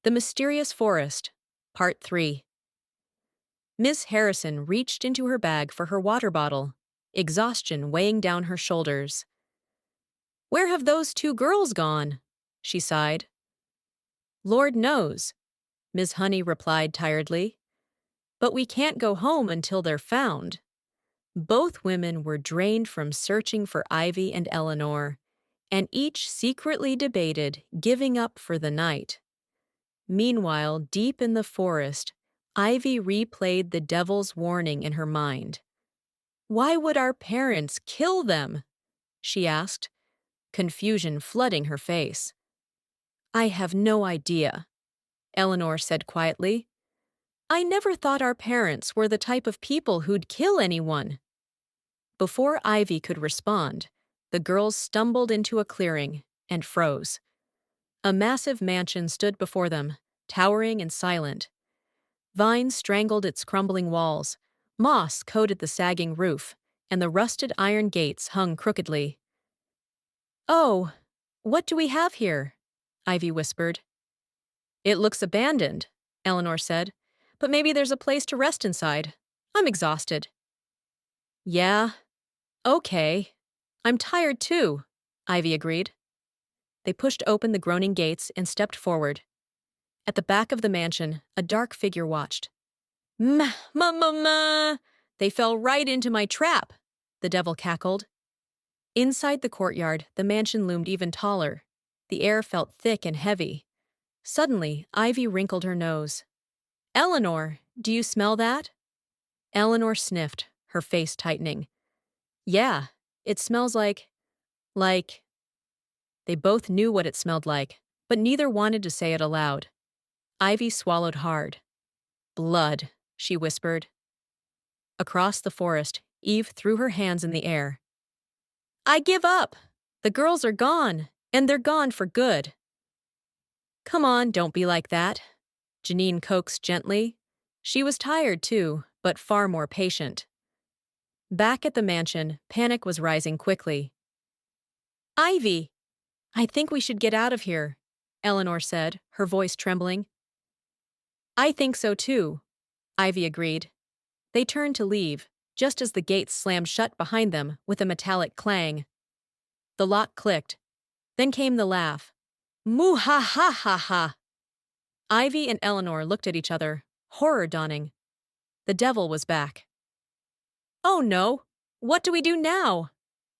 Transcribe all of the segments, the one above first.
The Mysterious Forest, Part 3. Miss Harrison reached into her bag for her water bottle, exhaustion weighing down her shoulders. "Where have those two girls gone?" she sighed. "Lord knows," Miss Honey replied tiredly. "But we can't go home until they're found." Both women were drained from searching for Ivy and Elanor, and each secretly debated giving up for the night. Meanwhile, deep in the forest, Ivy replayed the devil's warning in her mind. "Why would our parents kill them?" she asked, confusion flooding her face. "I have no idea," Elanor said quietly. "I never thought our parents were the type of people who'd kill anyone." Before Ivy could respond, the girls stumbled into a clearing and froze. A massive mansion stood before them, towering and silent. Vines strangled its crumbling walls, moss coated the sagging roof, and the rusted iron gates hung crookedly. "Oh, what do we have here?" Ivy whispered. "It looks abandoned," Elanor said, "but maybe there's a place to rest inside. I'm exhausted." "Yeah, okay. I'm tired too," Ivy agreed. They pushed open the groaning gates and stepped forward. At the back of the mansion, a dark figure watched. Ma! They fell right into my trap," the devil cackled. Inside the courtyard, the mansion loomed even taller. The air felt thick and heavy. Suddenly, Ivy wrinkled her nose. "Elanor, do you smell that?" Elanor sniffed, her face tightening. "Yeah, it smells like—" They both knew what it smelled like, but neither wanted to say it aloud. Ivy swallowed hard. "Blood," she whispered. Across the forest, Eve threw her hands in the air. "I give up! The girls are gone, and they're gone for good." "Come on, don't be like that," Janine coaxed gently. She was tired too, but far more patient. Back at the mansion, panic was rising quickly. "Ivy! I think we should get out of here," Elanor said, her voice trembling. "I think so too," Ivy agreed. They turned to leave, just as the gates slammed shut behind them with a metallic clang. The lock clicked. Then came the laugh. "Moo ha ha ha ha!" Ivy and Elanor looked at each other, horror dawning. The devil was back. "Oh no! What do we do now?"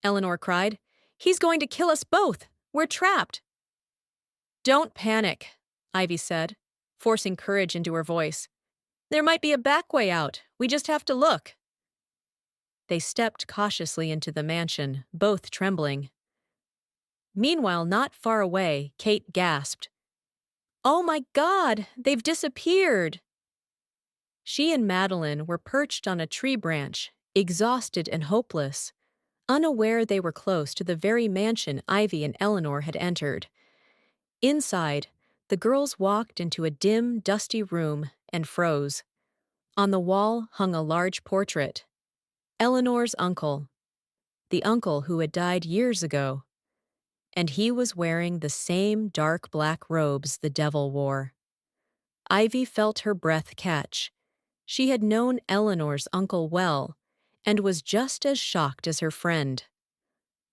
Elanor cried. "He's going to kill us both! We're trapped!" "Don't panic," Ivy said, forcing courage into her voice. "There might be a back way out. We just have to look." They stepped cautiously into the mansion, both trembling. Meanwhile, not far away, Kate gasped. "Oh my God, they've disappeared!" She and Madeline were perched on a tree branch, exhausted and hopeless, unaware they were close to the very mansion Ivy and Elanor had entered. Inside, the girls walked into a dim, dusty room and froze. On the wall hung a large portrait. Eleanor's uncle. The uncle who had died years ago. And he was wearing the same dark black robes the devil wore. Ivy felt her breath catch. She had known Eleanor's uncle well, and was just as shocked as her friend.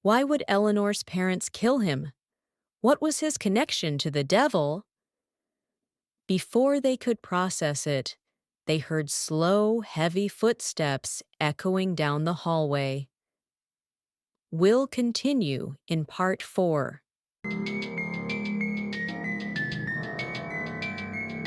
Why would Eleanor's parents kill him? What was his connection to the devil? Before they could process it, they heard slow, heavy footsteps echoing down the hallway. We'll continue in Part 4.